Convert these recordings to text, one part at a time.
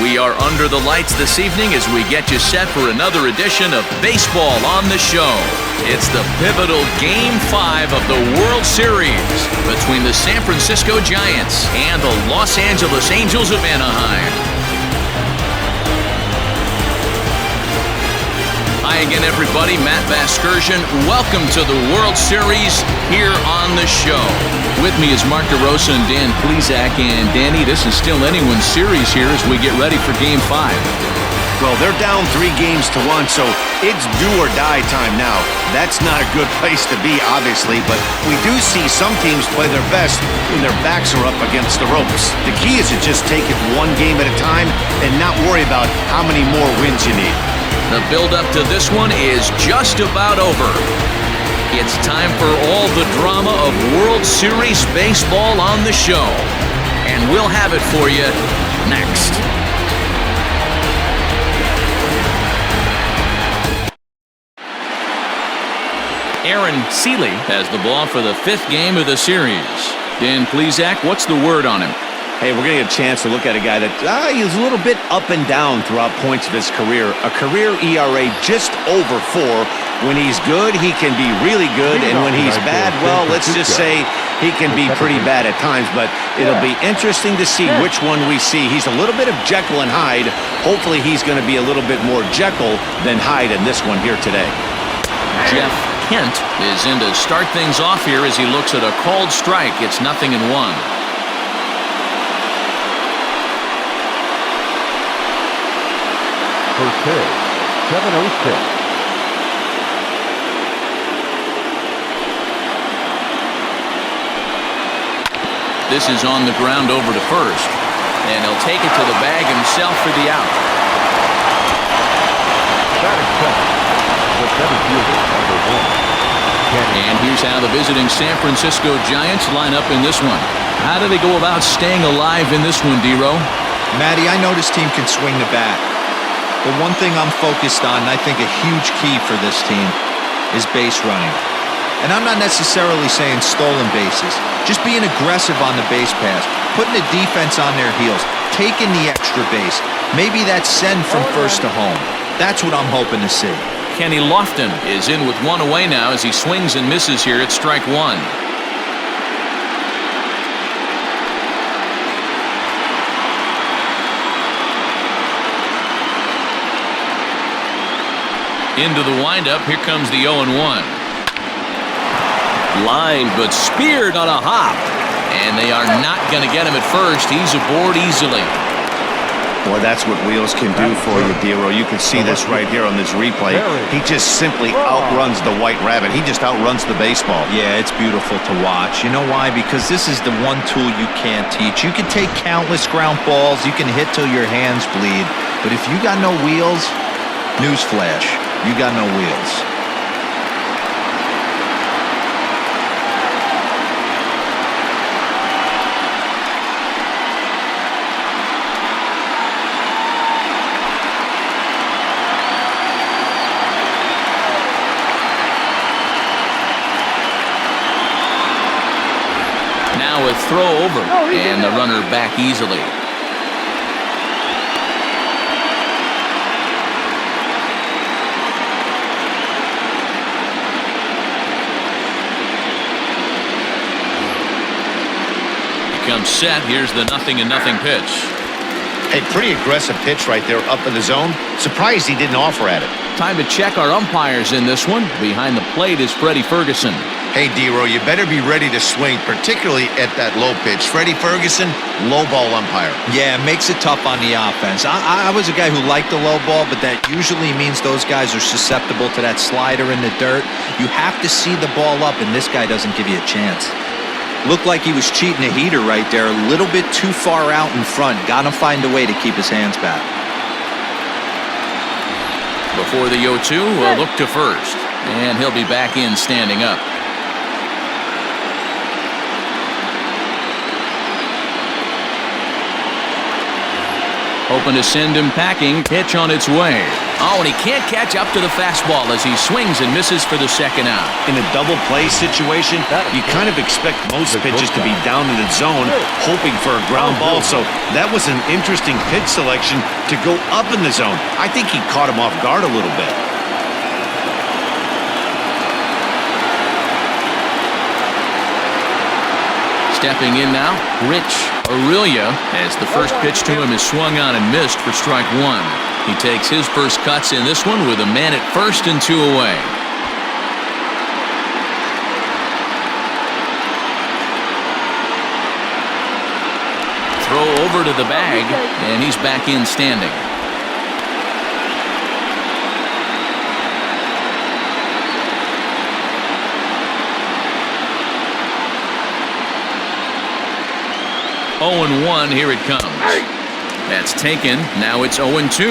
We are under the lights this evening as we get you set for another edition of Baseball on the Show. It's the pivotal Game 5 of the World Series between the San Francisco Giants and the Los Angeles Angels of Anaheim. Hi again, everybody. Matt Vasgersian. Welcome to the World Series here on the show. With me is Mark DeRosa and Dan Plesac. And Danny, this is still anyone's series here as we get ready for Game 5. Well, they're down 3-1, so it's do or die time now. That's not a good place to be, obviously, but we do see some teams play their best when their backs are up against the ropes. The key is to just take it one game at a time and not worry about how many more wins you need. The build-up to this one is just about over. It's time for all the drama of World Series baseball on the show. And we'll have it for you next. Aaron Seeley has the ball for the 5th game of the series. Dan Plesac, what's the word on him? Hey, we're going to get a chance to look at a guy that he's a little bit up and down throughout points of his career. A career ERA just over 4. When he's good, he can be really good. And when he's bad, well, let's just say he can be pretty bad at times. But it'll be interesting to see which one we see. He's a little bit of Jekyll and Hyde. Hopefully he's going to be a little bit more Jekyll than Hyde in this one here today. Jeff Kent is in to start things off here as he looks at a called strike. It's 0-1. First pitch, 7-0 This is on the ground over to first, and he'll take it to the bag himself for the out. Batting second, the center fielder, number 1. And here's how the visiting San Francisco Giants line up in this one. How do they go about staying alive in this one, D-Row? Matty, I know this team can swing the bat. But one thing I'm focused on, and I think a huge key for this team, is base running. And I'm not necessarily saying stolen bases. Just being aggressive on the base pass, putting the defense on their heels, taking the extra base. Maybe that's send from first to home. That's what I'm hoping to see. Kenny Lofton is in with one away now as he swings and misses here at strike one. Into the windup, here comes the 0-1. Line, but speared on a hop. And they are not going to get him at first. He's aboard easily. Boy, that's what wheels can do for you, Dero. You can see this right here on this replay. He just simply outruns the white rabbit. He just outruns the baseball. Yeah, it's beautiful to watch. You know why? Because this is the one tool you can't teach. You can take countless ground balls. You can hit till your hands bleed. But if you got no wheels, newsflash. You got no wheels. Now a throw over, and the runner back easily. Comes set. Here's the 0-0 pitch. A pretty aggressive pitch right there up in the zone. Surprised he didn't offer at it. Time to check our umpires in this one. Behind the plate is Freddie Ferguson. Hey, D-Row, you better be ready to swing, particularly at that low pitch. Freddie Ferguson, low ball umpire. Yeah, it makes it tough on the offense. I was a guy who liked the low ball, but that usually means those guys are susceptible to that slider in the dirt. You have to see the ball up, and this guy doesn't give you a chance. Looked like he was cheating a heater right there, a little bit too far out in front. Got to find a way to keep his hands back. Before the 0-2, a look to first, and he'll be back in standing up. Hoping to send him packing. Pitch on its way. Oh, and he can't catch up to the fastball as he swings and misses for the second out. In a double play situation, you kind of expect most pitches to be down in the zone, hoping for a ground ball. So that was an interesting pitch selection to go up in the zone. I think he caught him off guard a little bit. Stepping in now, Rich Aurelia, as the first pitch to him is swung on and missed for strike one. He takes his first cuts in this one with a man at first and 2 away. Throw over to the bag, and he's back in standing. Oh and 1, here it comes. That's taken. Now it's 0 and 2.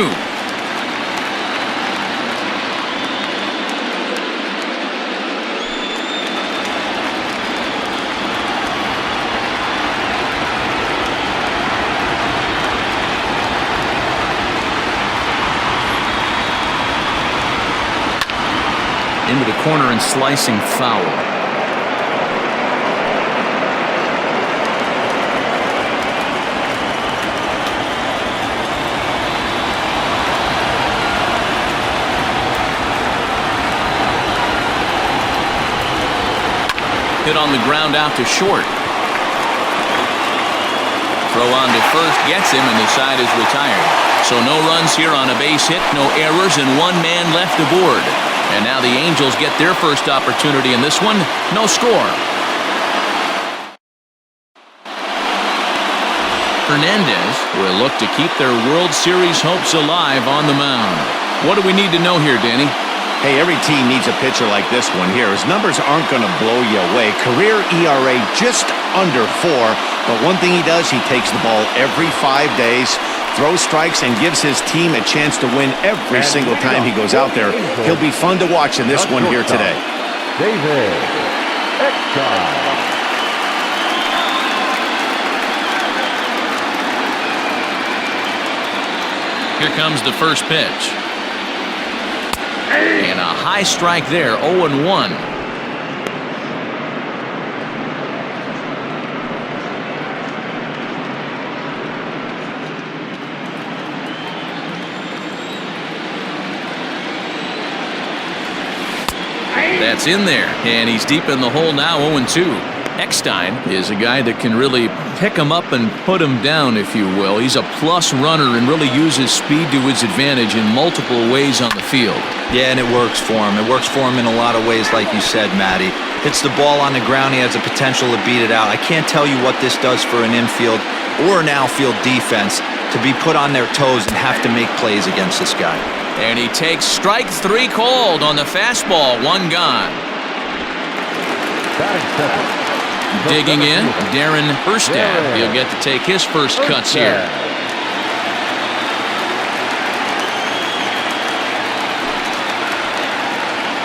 Into the corner and slicing foul. Hit on the ground out to short. Throw on to first gets him, and the side is retired. So no runs here on a base hit, no errors, and 1 man left aboard. And now the Angels get their first opportunity in this one. No score. Hernandez will look to keep their World Series hopes alive on the mound. What do we need to know here, Danny? Hey, every team needs a pitcher like this one here. His numbers aren't going to blow you away. Career ERA just under 4. But one thing he does, he takes the ball every 5 days, throws strikes, and gives his team a chance to win every single time he goes out there. He'll be fun to watch in this one here today. David Eckstein. Here comes the first pitch. And a high strike there, 0 and 1. That's in there, and he's deep in the hole now, 0 and 2. Eckstein is a guy that can really pick him up and put him down, if you will. He's a plus runner and really uses speed to his advantage in multiple ways on the field. Yeah, and it works for him. It works for him in a lot of ways, like you said, Matty. Hits the ball on the ground. He has the potential to beat it out. I can't tell you what this does for an infield or an outfield defense to be put on their toes and have to make plays against this guy. And he takes strike 3 called on the fastball, 1 gone. Digging in, Darren Erstad. He'll get to take his first cuts here.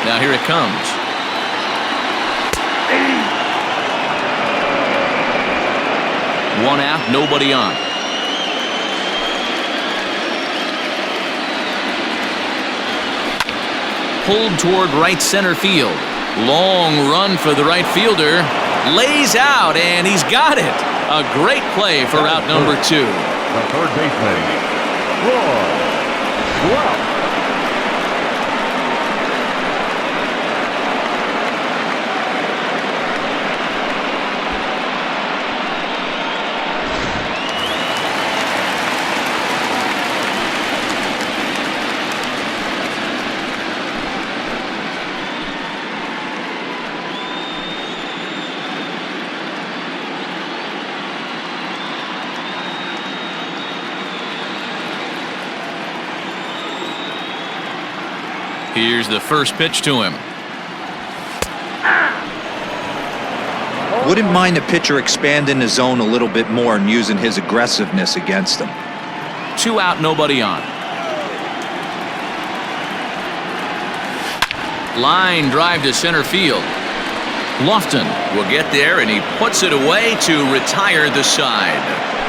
Now here it comes. One out, nobody on. Pulled toward right center field. Long run for the right fielder. Lays out, and he's got it. A great play for out number 2. The third baseman, Roy. Here's the first pitch to him. Wouldn't mind the pitcher expanding the zone a little bit more and using his aggressiveness against them. 2 out, nobody on. Line drive to center field. Lofton will get there, and he puts it away to retire the side.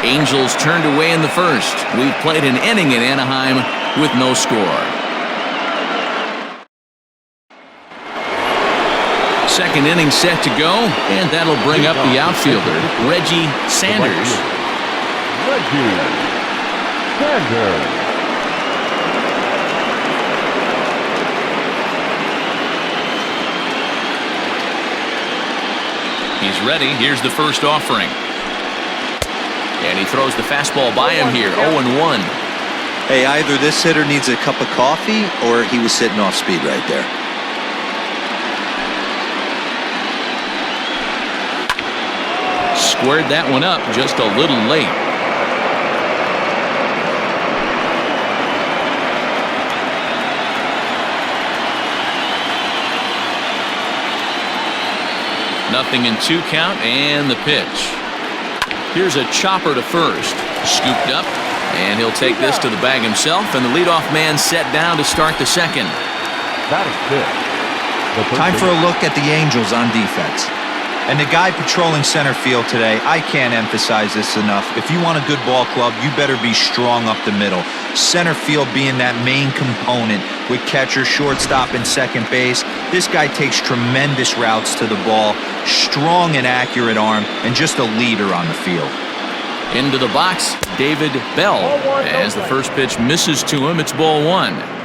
Angels turned away in the first. We've played an inning in Anaheim with no score. second inning set to go, and that'll bring up the outfielder, Reggie Sanders. Reggie Sanders. He's ready. Here's the first offering. And he throws the fastball by him here, 0-1. Hey, either this hitter needs a cup of coffee or he was sitting off speed right there. Squared that one up just a little late. Nothing in 2 count, and the pitch. Here's a chopper to first. Scooped up, and he'll take this to the bag himself, and the leadoff man set down to start the second. That is it. Time for a look at the Angels on defense. And the guy patrolling center field today, I can't emphasize this enough. If you want a good ball club, you better be strong up the middle. Center field being that main component with catcher, shortstop, and second base. This guy takes tremendous routes to the ball, strong and accurate arm, and just a leader on the field. Into the box, David Bell. As the first pitch misses to him, it's ball 1.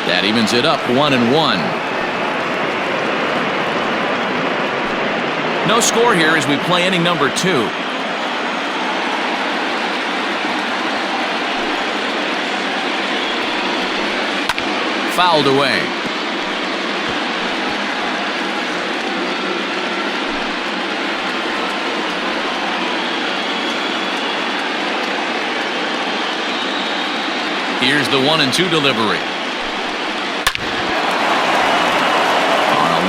That evens it up, 1-1. No score here as we play inning number 2. Fouled away. Here's the 1-2 delivery.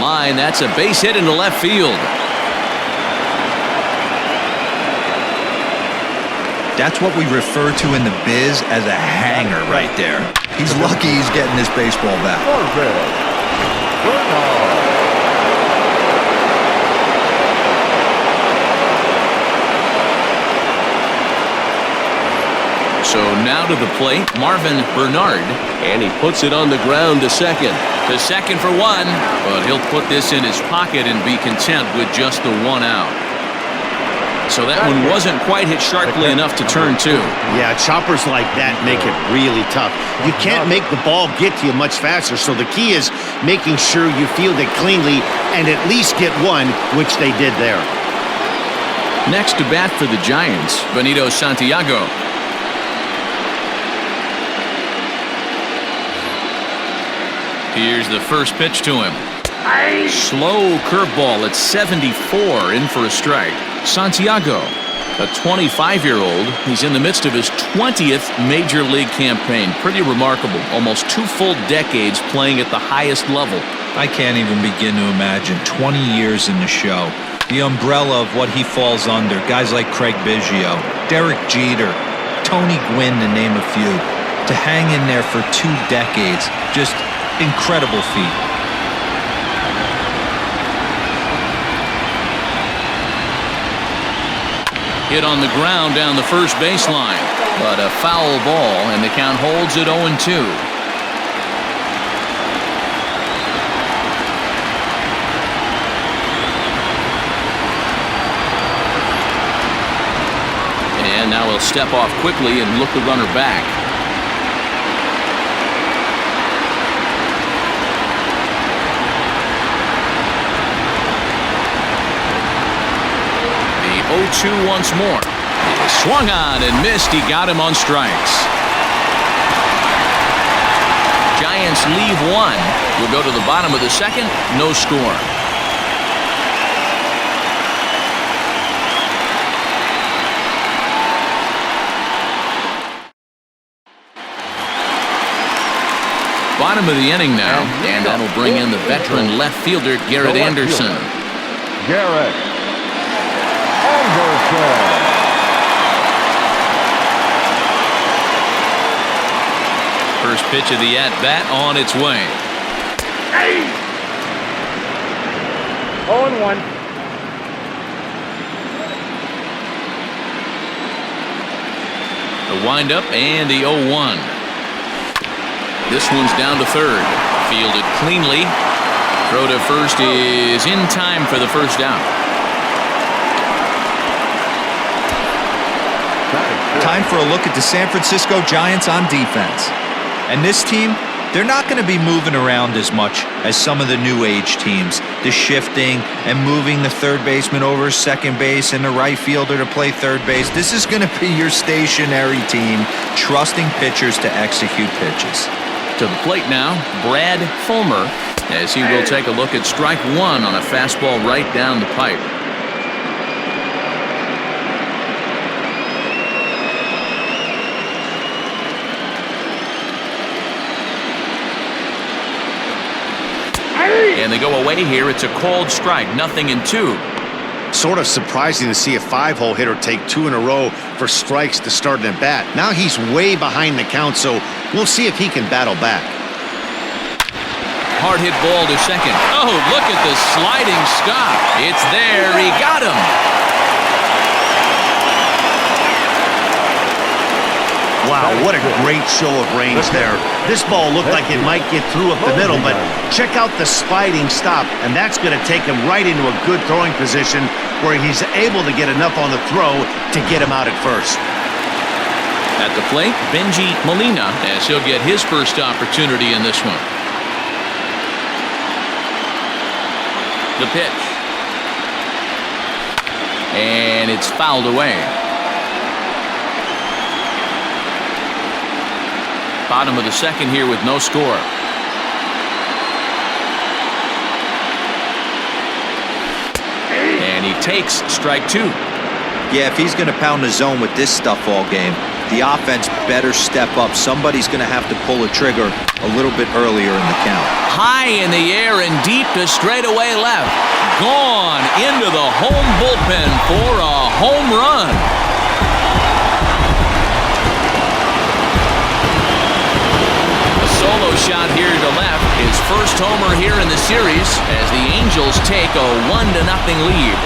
Line, that's a base hit into left field. That's what we refer to in the biz as a hanger right there. He's lucky he's getting this baseball back. So now to the plate, Marvin Bernard, and he puts it on the ground to second. To second for 1, but he'll put this in his pocket and be content with just the 1 out. So that one wasn't quite hit sharply enough to turn 2. Yeah, choppers like that make it really tough. You can't make the ball get to you much faster, so the key is making sure you field it cleanly and at least get 1, which they did there. Next to bat for the Giants, Benito Santiago. Here's the first pitch to him. Slow curveball at 74, in for a strike. Santiago, a 25-year-old. He's in the midst of his 20th major league campaign. Pretty remarkable. Almost 2 full decades playing at the highest level. I can't even begin to imagine 20 years in the show. The umbrella of what he falls under. Guys like Craig Biggio, Derek Jeter, Tony Gwynn, to name a few. To hang in there for 2 decades, just incredible feat. Hit on the ground down the first baseline, but a foul ball, and the count holds at 0-2. And now he'll step off quickly and look the runner back. The 0-2 once more. He swung on and missed. He got him on strikes. Giants leave 1. We'll go to the bottom of the second. No score. Bottom of the inning now, and that'll bring in the veteran left fielder Garrett Anderson. Garrett Anderson. First pitch of the at-bat on its way. 0-1. The windup and the 0-1. This one's down to third. Fielded cleanly. Throw to first is in time for the first down. Time for a look at the San Francisco Giants on defense. And this team, they're not going to be moving around as much as some of the new age teams. The shifting and moving the third baseman over second base and the right fielder to play third base. This is going to be your stationary team, trusting pitchers to execute pitches. To the plate now, Brad Fulmer, as he will take a look at strike one on a fastball right down the pipe. And they go away here. It's a called strike, 0-2. Sort of surprising to see a 5-hole hitter take 2 in a row for strikes to start an at-bat. Now he's way behind the count, so we'll see if he can battle back. Hard hit ball to second. Oh, look at the sliding stop. It's there. He got him. Wow, what a great show of range there. This ball looked like it might get through up the middle, but check out the sliding stop, and that's going to take him right into a good throwing position where he's able to get enough on the throw to get him out at first. At the plate, Benji Molina, as he'll get his first opportunity in this one. The pitch. And it's fouled away. Bottom of the second here with no score. And he takes strike two. Yeah, if he's going to pound the zone with this stuff all game, the offense better step up. Somebody's going to have to pull a trigger a little bit earlier in the count. High in the air and deep to straightaway left. Gone into the home bullpen for a home run. Solo shot here to left, his first homer here in the series as the Angels take a 1-0 lead.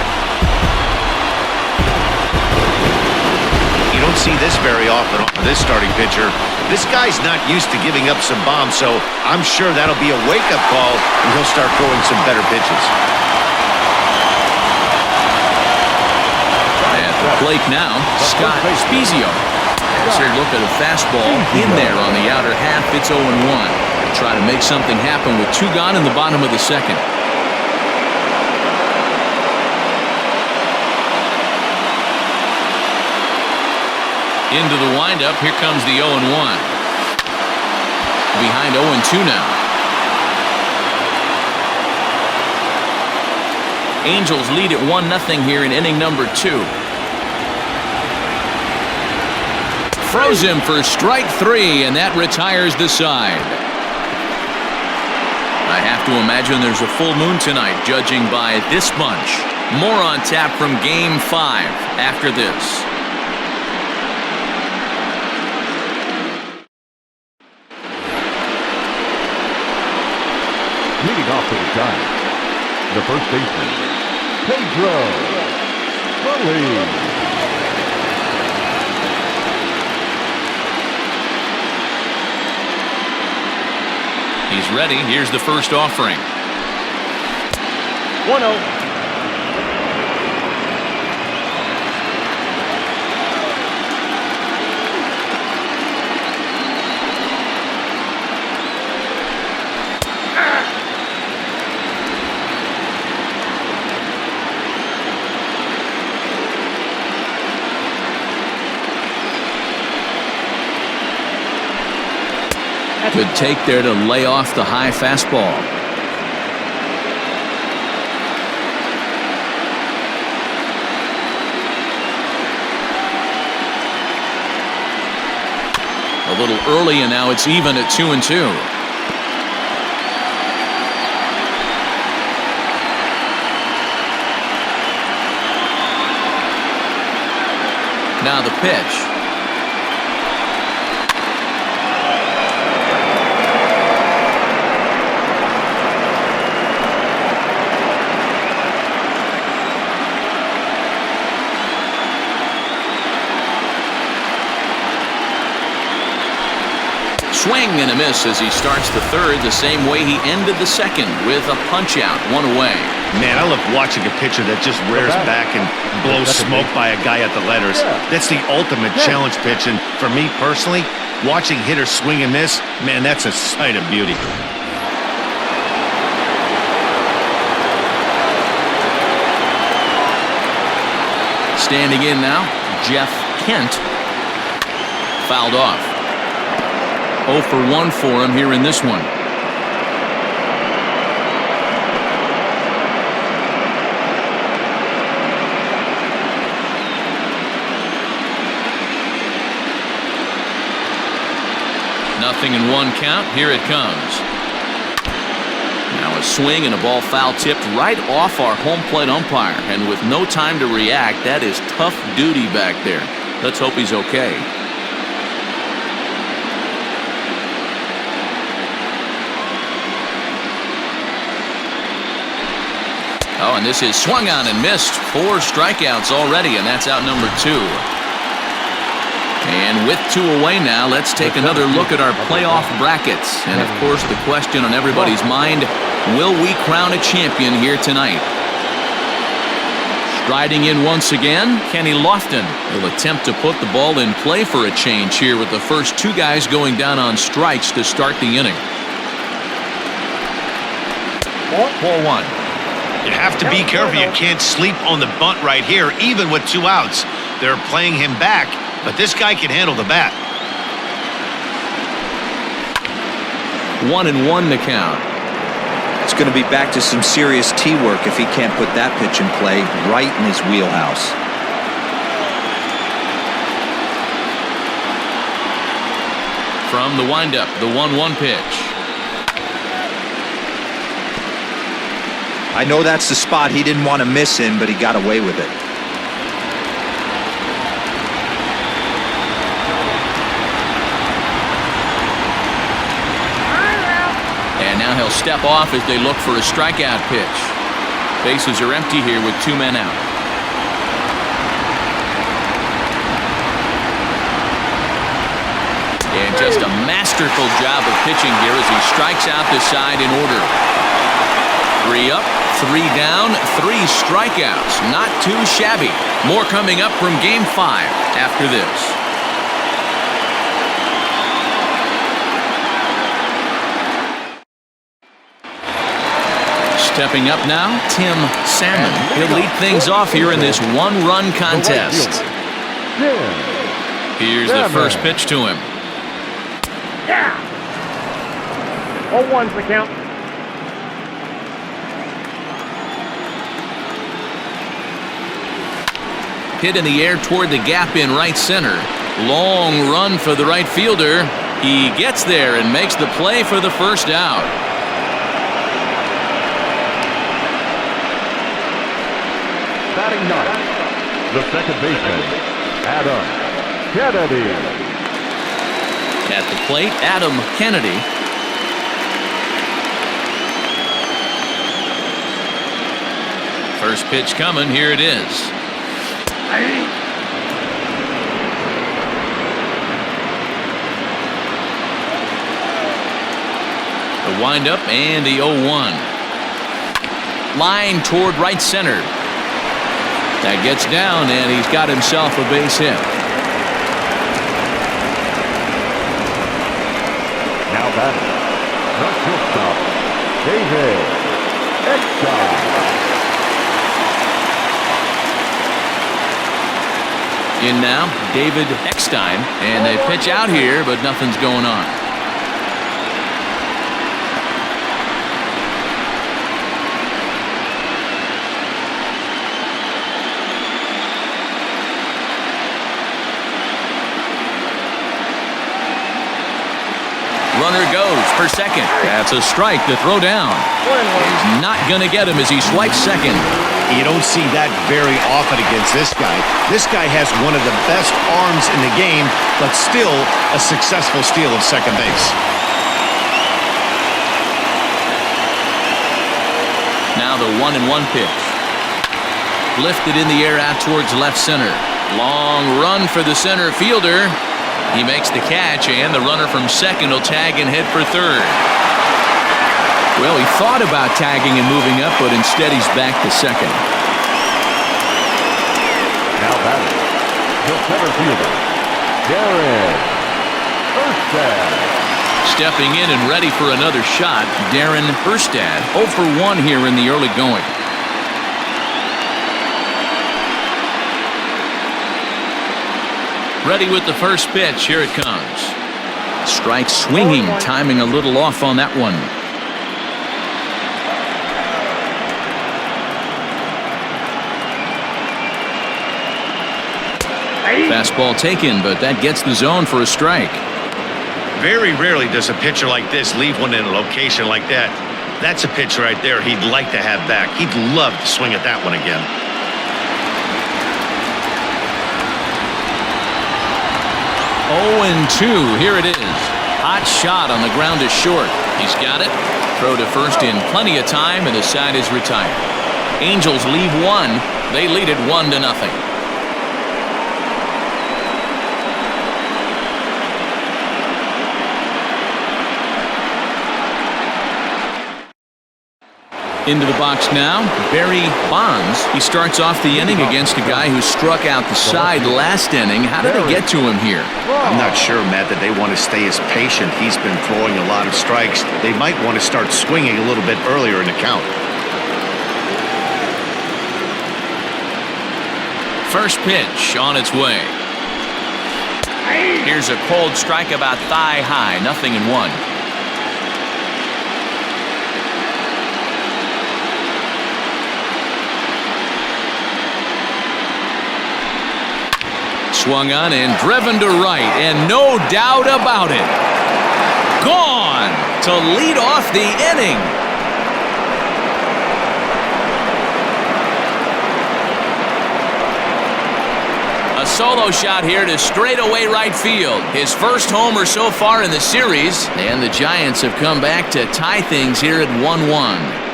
You don't see this very often on this starting pitcher. This guy's not used to giving up some bombs, so I'm sure that'll be a wake-up call and he'll start throwing some better pitches. At the plate now, Scott Spezio. As he'll look at a fastball in there on the outer half, it's 0-1. Try to make something happen with 2 gone in the bottom of the second. Into the windup, here comes the 0-1. Behind 0-2 now. Angels lead at 1-0 here in inning number 2. Throws him for strike 3, and that retires the side. I have to imagine there's a full moon tonight, judging by this bunch. More on tap from Game 5 after this. Leading off for the Giants, the first baseman, Pedro Burley. He's ready. Here's the first offering. 1-0. Good take there to lay off the high fastball. A little early, and now it's even at 2-2. Now the pitch. Swing and a miss as he starts the third the same way he ended the second with a punch out, one away. Man, I love watching a pitcher that just rears back and blows smoke by a guy at the letters. That's the ultimate challenge pitch, and for me personally, watching hitters swing and miss, man, that's a sight of beauty. Standing in now, Jeff Kent. Fouled off. 0 for 1 for him here in this one. Nothing in one count. Here it comes. Now a swing and a ball foul tipped right off our home plate umpire. And with no time to react, that is tough duty back there. Let's hope he's okay. Oh, and this is swung on and missed. 4 strikeouts already, and that's out number 2. And with 2 away now, let's take another look at our playoff brackets. And, of course, the question on everybody's mind, will we crown a champion here tonight? Striding in once again, Kenny Lofton will attempt to put the ball in play for a change here with the first 2 guys going down on strikes to start the inning. 4-1. You have to be careful. You can't sleep on the bunt right here, even with 2 outs. They're playing him back, but this guy can handle the bat. 1-1 the count. It's going to be back to some serious tee work if he can't put that pitch in play right in his wheelhouse. From the windup, the 1-1 pitch. I know that's the spot he didn't want to miss in, but he got away with it. And now he'll step off as they look for a strikeout pitch. Bases are empty here with 2 men out. And just a masterful job of pitching here as he strikes out the side in order. 3 up, 3 down, 3 strikeouts. Not too shabby. More coming up from Game 5 after this. Stepping up now, Tim Salmon. He'll lead things off here in this 1-run contest. Here's the first pitch to him. 0-1's the count. Hit in the air toward the gap in right center. Long run for the right fielder. He gets there and makes the play for the first out. Batting ninth, the second baseman, Adam Kennedy. At the plate, Adam Kennedy. First pitch coming. Here it is. The windup and the 0-1. Line toward right center. That gets down, and he's got himself a base hit. Now batting, the shortstop, David Eckstein. In now, David Eckstein, and they pitch out here, but nothing's going on. Runner goes for second. That's a strike to throw down. He's not going to get him as he swipes second. You don't see that very often against this guy. This guy has one of the best arms in the game, but still a successful steal of second base. Now the 1-1 pitch. Lifted in the air out towards left center. Long run for the center fielder. He makes the catch, and the runner from second will tag and head for third. Well, he thought about tagging and moving up, but instead he's back to second. Now batting, the center fielder, Darren Erstad. Stepping in and ready for another shot, Darren Erstad, 0 for 1 here in the early going. Ready with the first pitch. Here it comes. Strike swinging, timing a little off on that one. Fastball taken, but that gets the zone for a strike. Very rarely does a pitcher like this leave one in a location like that. That's a pitch right there he'd like to have back. He'd love to swing at that one again. Oh, and 2. Here it is. Hot shot on the ground is short. He's got it. Throw to first in plenty of time, and the side is retired. Angels leave one. They lead it 1-0. Into the box now, Barry Bonds. He starts off the inning against a guy who struck out the side last inning. How did they get to him here? I'm not sure, Matt, that they want to stay as patient. He's been throwing a lot of strikes. They might want to start swinging a little bit earlier in the count. First pitch on its way. Here's a cold strike about thigh high, 0-1. Swung on and driven to right, and no doubt about it, gone to lead off the inning. A solo shot here to straightaway right field. His first homer so far in the series, and the Giants have come back to tie things here at 1-1.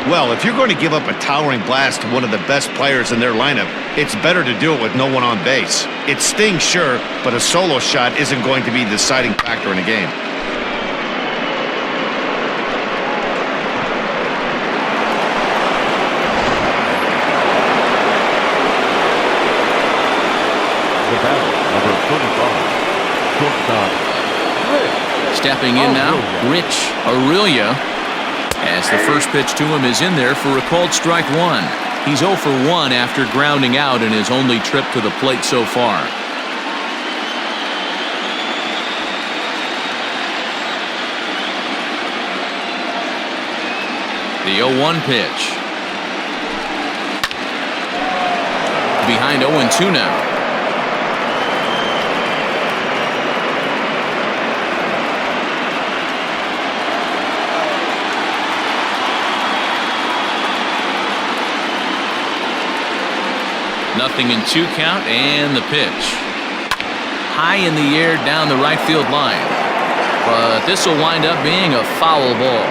Well, if you're going to give up a towering blast to one of the best players in their lineup, it's better to do it with no one on base. It stings, sure, but a solo shot isn't going to be the deciding factor in a game. The batter, number 35, shortstop, Rich. Stepping in now, Rich Aurelia. As the first pitch to him is in there for a called strike 1. He's 0 for 1 after grounding out in his only trip to the plate so far. The 0-1 pitch. Behind 0-2 now. Nothing in 2 count, and the pitch. High in the air down the right field line. But this will wind up being a foul ball.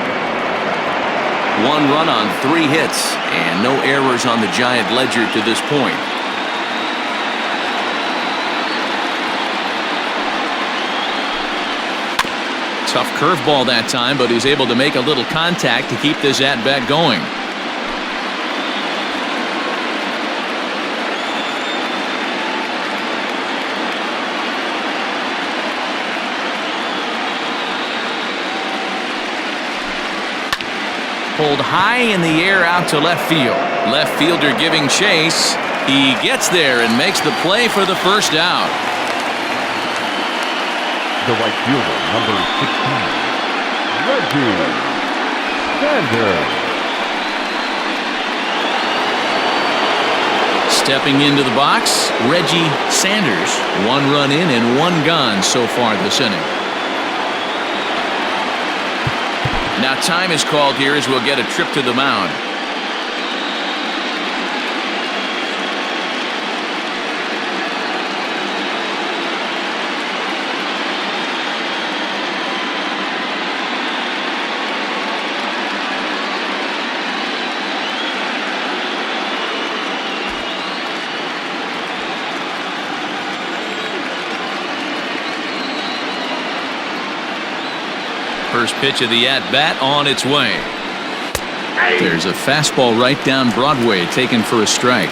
1 run on 3 hits, and no errors on the Giant ledger to this point. Tough curveball that time, but he's able to make a little contact to keep this at-bat going. Pulled high in the air out to left field. Left fielder giving chase. He gets there and makes the play for the first out. The right fielder, number 16, Reggie Sanders. Stepping into the box, Reggie Sanders. 1 run in and 1 gone so far this inning. Now time is called here as we'll get a trip to the mound. First pitch of the at-bat on its way. There's a fastball right down Broadway, taken for a strike.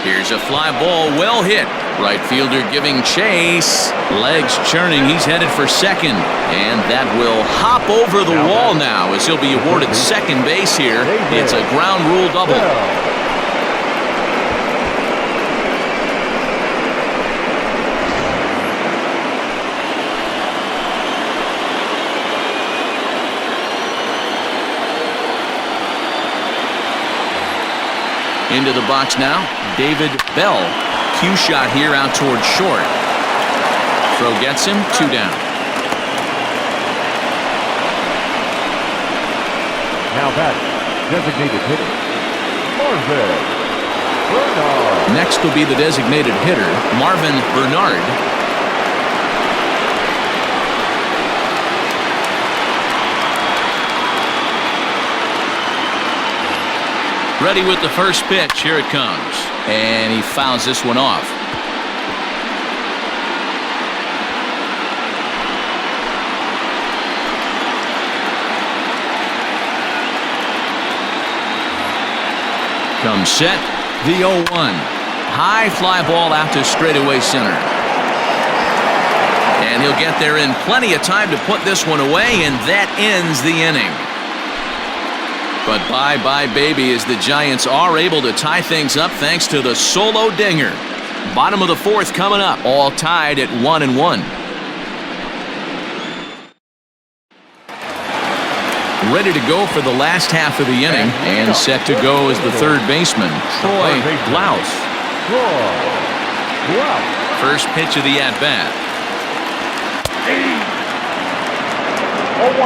Here's a fly ball, well hit. Right fielder giving chase. Legs churning, he's headed for second. And that will hop over the wall now as he'll be awarded second base here. It's a ground rule double. Into the box now, David Bell. Cue shot here out towards short. Throw gets him, 2 down. Now back, designated hitter, Marvin Bernard. Next will be the designated hitter, Marvin Bernard. Ready with the first pitch. Here it comes. And he fouls this one off. Comes set. The 0-1. High fly ball out to straightaway center. And he'll get there in plenty of time to put this one away, and that ends the inning. But bye-bye, baby, as the Giants are able to tie things up thanks to the solo dinger. Bottom of the fourth coming up, all tied at 1-1. Ready to go for the last half of the inning, and set to go as the third baseman, Troy Blouse. First pitch of the at-bat.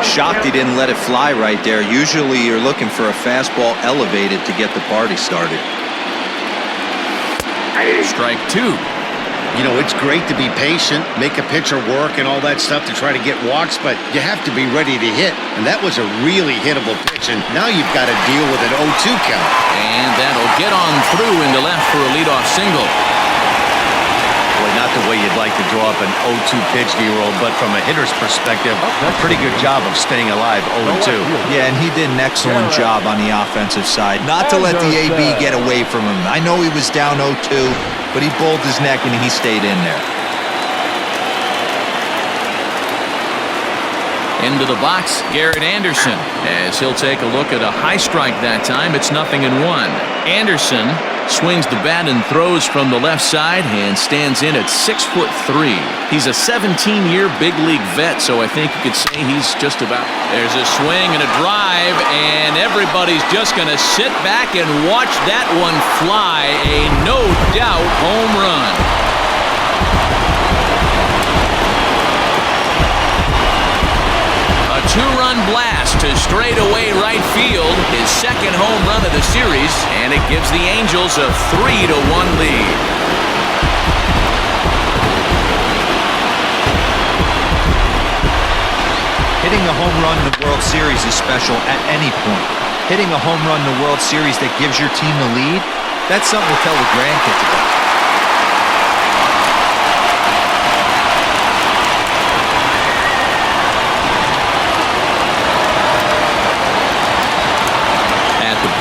Shocked he didn't let it fly right there. Usually you're looking for a fastball elevated to get the party started. Strike 2. You know, it's great to be patient, make a pitcher work and all that stuff to try to get walks, but you have to be ready to hit. And that was a really hittable pitch, and now you've got to deal with an 0-2 count. And that'll get on through into left for a leadoff single. Boy, not the way you'd like to draw up an 0-2 pitch, D-roll, but from a hitter's perspective, a pretty good job of staying alive 0-2. Yeah, and he did an excellent job on the offensive side. Not to let the AB get away from him. I know he was down 0-2, but he bowled his neck and he stayed in there. Into the box, Garrett Anderson, as he'll take a look at a high strike that time. It's 0-1. Anderson swings the bat and throws from the left side and stands in at 6'3". He's a 17-year big league vet, so I think you could say he's just about. There's a swing and a drive, and everybody's just going to sit back and watch that one fly. A no-doubt home run. A 2-run blast to straightaway right field, his second home run of the series, and it gives the Angels a 3-1 lead. Hitting a home run in the World Series is special at any point. Hitting a home run in the World Series that gives your team the lead, that's something to tell the grandkids about.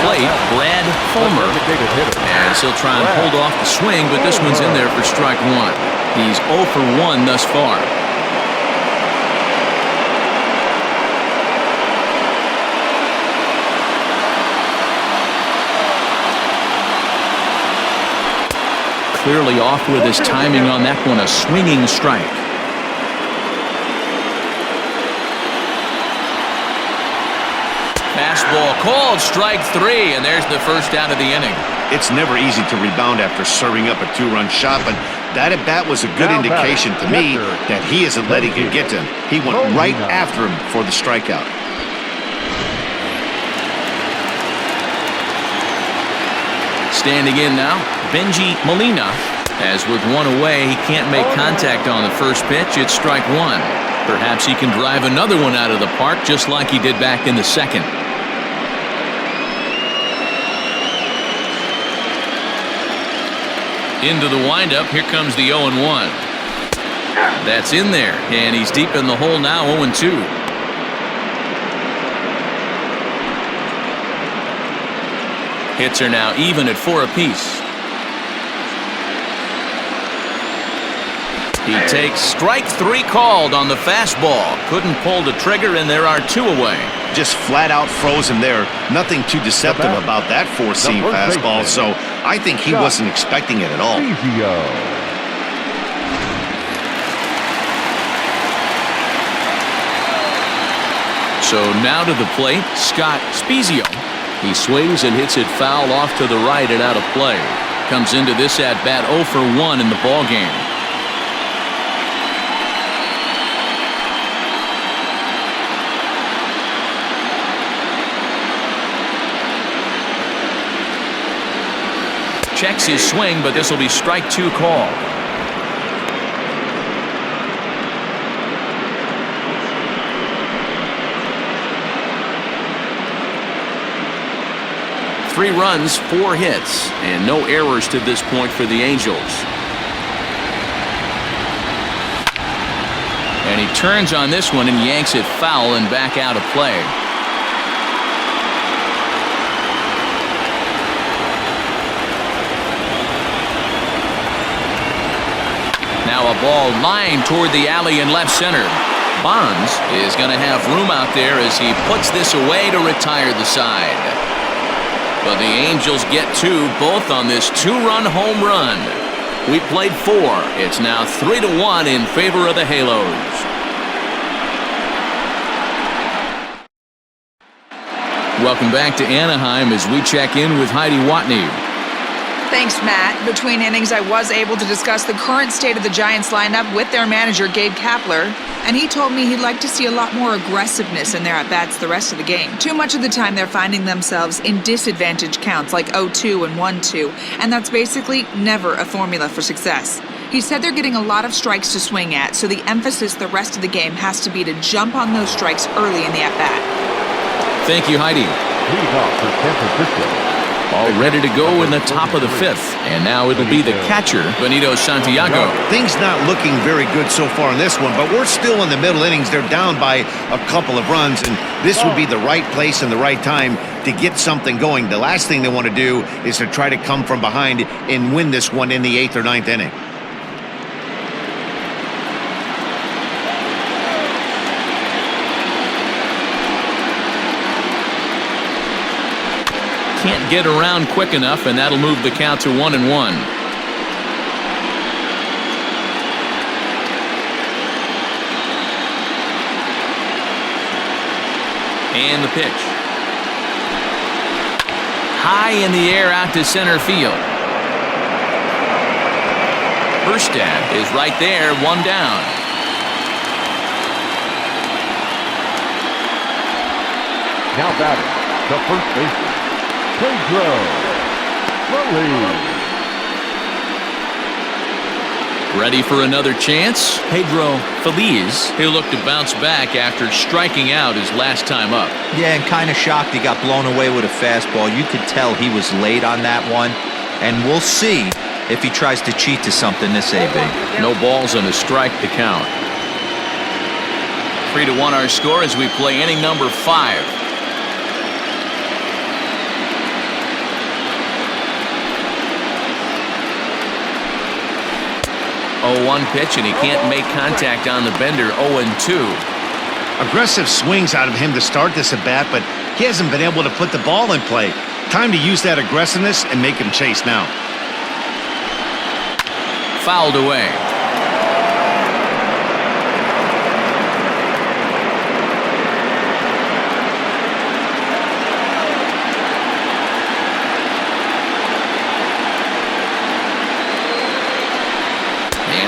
Plate, Brad Fulmer, as he'll try and hold off the swing, but this one's in there for strike 1. He's 0 for 1 thus far. Clearly off with his timing on that one, a swinging strike. Fastball called, strike 3, and there's the first out of the inning. It's never easy to rebound after serving up a 2-run shot, but that at bat was a good indication to me that he isn't letting it get to him. He went right after him for the strikeout. Standing in now, Benji Molina. As with one away, he can't make contact on the first pitch. It's strike 1. Perhaps he can drive another one out of the park just like he did back in the second. Into the windup, here comes the 0-1. That's in there, and he's deep in the hole now, 0-2. Hits are now even at 4 apiece. He takes strike 3 called on the fastball. Couldn't pull the trigger, and there are 2 away. Just flat out frozen there. Nothing too deceptive about that four-seam fastball, so I think he wasn't expecting it at all. So now to the plate, Scott Spezio. He swings and hits it foul off to the right and out of play. Comes into this at-bat 0 for 1 in the ballgame. Checks his swing, but this will be strike 2 call. Three runs, 4 hits, and no errors to this point for the Angels. And he turns on this one and yanks it foul and back out of play. Now a ball lined toward the alley in left center. Bonds is going to have room out there as he puts this away to retire the side. But the Angels get 2, both on this 2-run home run. We played 4. It's now 3-1 in favor of the Halos. Welcome back to Anaheim as we check in with Heidi Watney. Thanks, Matt. Between innings, I was able to discuss the current state of the Giants lineup with their manager, Gabe Kapler, and he told me he'd like to see a lot more aggressiveness in their at-bats the rest of the game. Too much of the time, they're finding themselves in disadvantage counts like 0-2 and 1-2, and that's basically never a formula for success. He said they're getting a lot of strikes to swing at, so the emphasis the rest of the game has to be to jump on those strikes early in the at-bat. Thank you, Heidi. Leading off for San Francisco. All ready to go in the top of the 5th. And now it'll be the catcher, Benito Santiago. Things not looking very good so far in this one, but we're still in the middle innings. They're down by a couple of runs, and this would be the right place and the right time to get something going. The last thing they want to do is to try to come from behind and win this one in the 8th or 9th inning. Can't get around quick enough, and that'll move the count to 1-1. And the pitch. High in the air out to center field. Erstad is right there, 1 down. Now batting, the first baseman, Pedro Feliz. Ready for another chance? Pedro Feliz. He'll look to bounce back after striking out his last time up. Yeah, and kind of shocked he got blown away with a fastball. You could tell he was late on that one, and we'll see if he tries to cheat to something this AB. No balls and a strike to count. 3-1 our score as we play inning number 5. 0-1 pitch, and he can't make contact on the bender. 0-2. Aggressive swings out of him to start this at bat, but he hasn't been able to put the ball in play. Time to use that aggressiveness and make him chase now. Fouled away.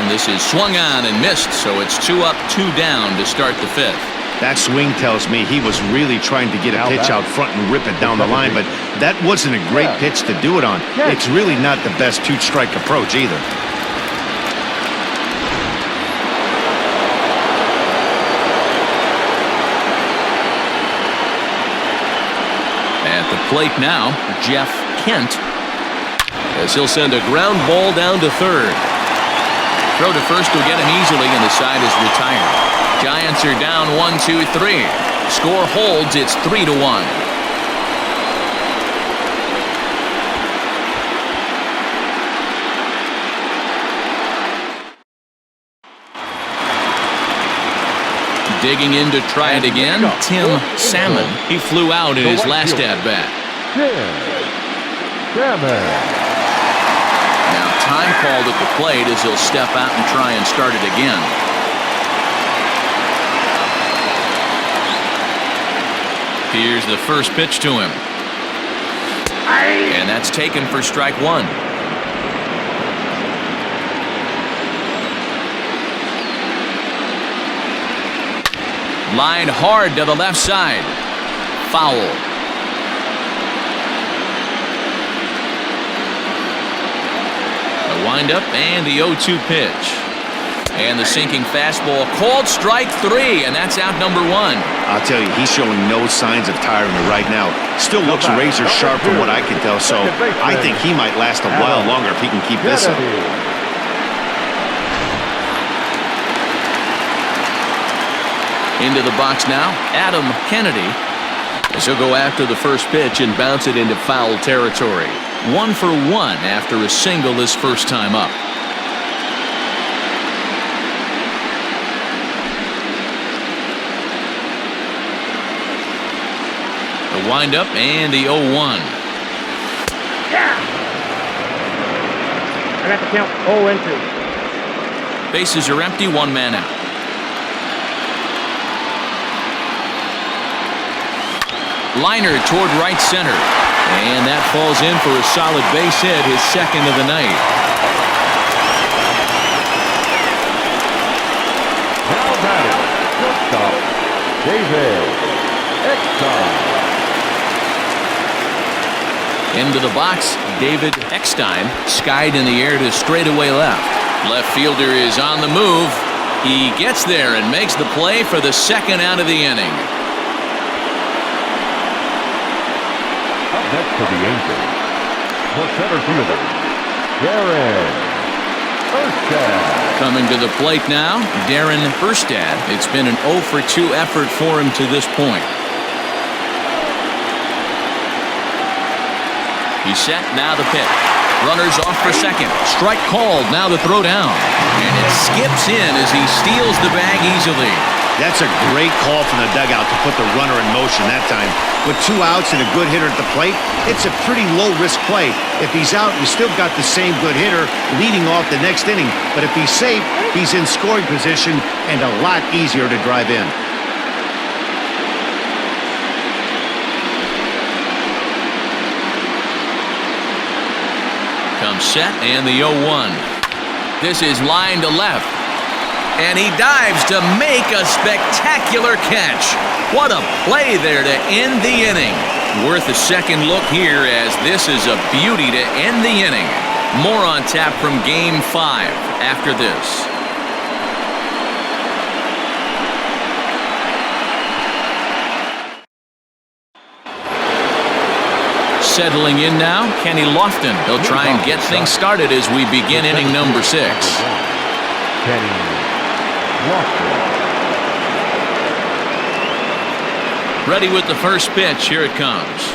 This is swung on and missed, so it's 2 up, 2 down to start the 5th. That swing tells me he was really trying to get a pitch out front and rip it down the line, but that wasn't a great pitch to do it on. It's really not the best 2-strike approach either. At the plate now, Jeff Kent. as he'll send a ground ball down to third. Throw to first will get him easily, and the side is retired. Giants are down 1-2-3. Score holds. It's 3-1. Digging in to try it again, Tim Salmon. He flew out in his last at-bat. Now time called at the plate as he'll step out and try and start it again. Here's the first pitch to him. And that's taken for strike one. Line hard to the left side. Foul. The windup and the 0-2 pitch. And the sinking fastball called strike three, and that's out number one. I'll tell you, he's showing no signs of tiring it right now. Still looks razor sharp from what I can tell, so I think he might last a while longer if he can keep this up. Into the box now, Adam Kennedy, as he'll go after the first pitch and bounce it into foul territory. 1 for 1 after a single his first time up. The windup and the 0-1. I got the count 0-2. Bases are empty, one man out. Liner toward right center. And that falls in for a solid base hit, his second of the night. Now batting, shortstop, David Eckstein. Into the box, David Eckstein, skied in the air to straightaway left. Left fielder is on the move. He gets there and makes the play for the second out of the inning. Next to the Angels, the center fielder, Darren Erstad. Coming to the plate now, Darren Erstad. It's been an 0 for 2 effort for him to this point. He's set, now the pitch. Runners off for second. Strike called, now the throw down. And it skips in as he steals the bag easily. That's a great call from the dugout to put the runner in motion that time. With 2 outs and a good hitter at the plate, it's a pretty low-risk play. If he's out, you still got the same good hitter leading off the next inning. But if he's safe, he's in scoring position and a lot easier to drive in. Comes set and the 0-1. This is line to left. And he dives to make a spectacular catch. What a play there to end the inning. Worth a second look here as this is a beauty to end the inning. More on tap from Game 5 after this. Settling in now, Kenny Lofton. He'll try and get things started as we begin inning number 6. Kenny Ready with the first pitch. Here it comes.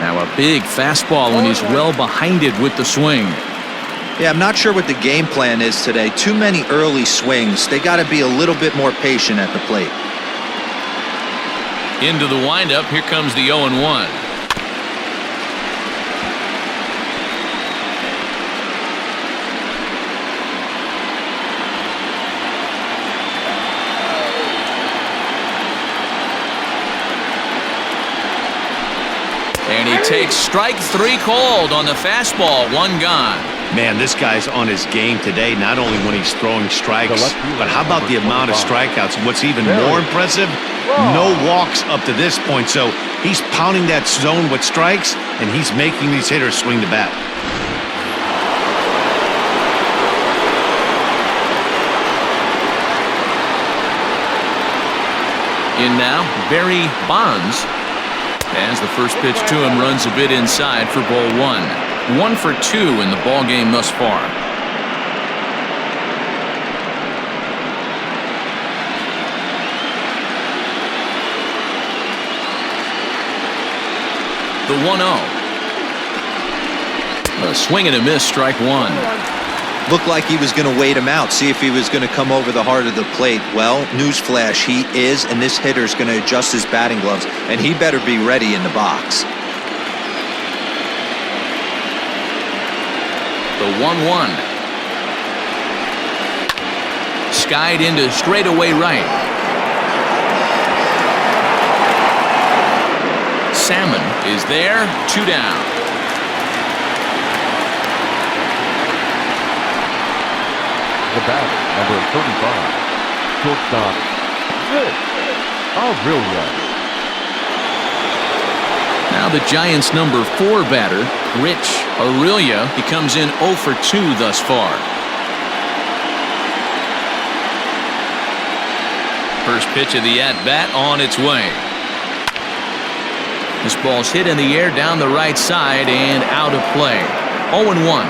Now a big fastball when he's well behind it with the swing. Yeah, I'm not sure what the game plan is today. Too many early swings. They got to be a little bit more patient at the plate. Into the windup. Here comes the 0-1. And he takes strike 3 called on the fastball, 1 gone. Man, this guy's on his game today, not only when he's throwing strikes, but how about the amount of strikeouts? What's even more impressive, no walks up to this point. So he's pounding that zone with strikes, and he's making these hitters swing the bat. In now, Barry Bonds. As the first pitch to him runs a bit inside for ball 1. 1 for 2 in the ball game thus far. The 1-0. A swing and a miss, strike one. Looked like he was going to wait him out, see if he was going to come over the heart of the plate. Well, newsflash, he is, and this hitter's going to adjust his batting gloves, and he better be ready in the box. The 1-1. Skied into straightaway right. Salmon is there, 2 down. The batter, number 35, shortstop, Rich Aurelia. Now the Giants' number 4 batter, Rich Aurelia. He comes in 0 for 2 thus far. First pitch of the at-bat on its way. This ball's hit in the air down the right side and out of play. 0-1.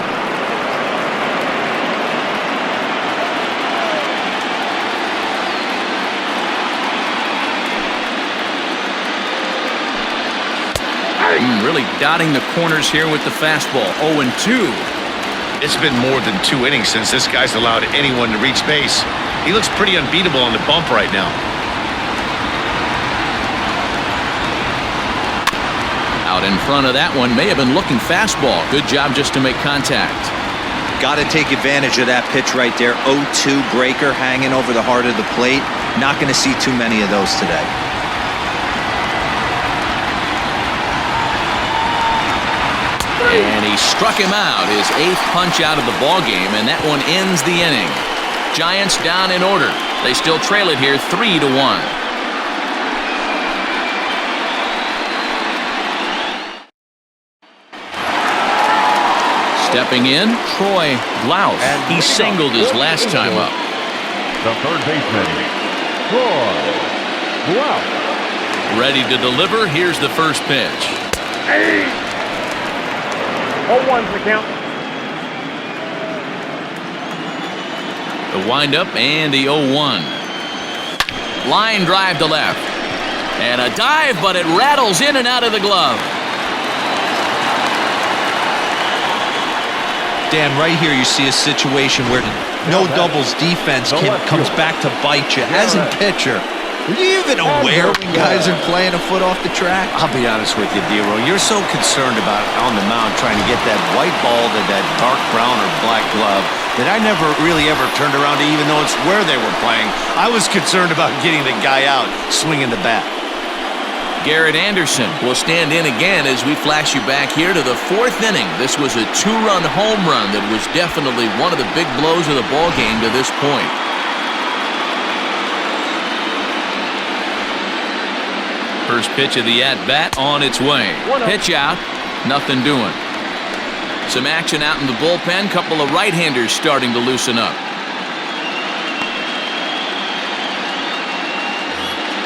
Really dotting the corners here with the fastball. 0-2. It's been more than 2 innings since this guy's allowed anyone to reach base. He looks pretty unbeatable on the bump right now. Out in front of that one, may have been looking fastball. Good job just to make contact. Got to take advantage of that pitch right there. 0-2 breaker hanging over the heart of the plate. Not going to see too many of those today. And he struck him out, his 8th punch out of the ball game, and that one ends the inning. Giants down in order. They still trail it here 3-1. Stepping in, Troy Glaus. He singled his last time up. The third baseman, Troy Glaus. Ready to deliver. Here's the first pitch. 0-1's the count. The windup and the 0-1. Line drive to left. And a dive, but it rattles in and out of the glove. Dan, right here you see a situation where no doubles defense comes back to bite you. As a pitcher, are you even aware when guys are playing a foot off the track? I'll be honest with you, Dero. You're so concerned about on the mound trying to get that white ball to that dark brown or black glove that I never really ever turned around to even know it's where they were playing. I was concerned about getting the guy out, swinging the bat. Garrett Anderson will stand in again as we flash you back here to the 4th inning. This was a 2-run home run that was definitely one of the big blows of the ball game to this point. First pitch of the at-bat on its way. Pitch out, nothing doing. Some action out in the bullpen. Couple of right-handers starting to loosen up.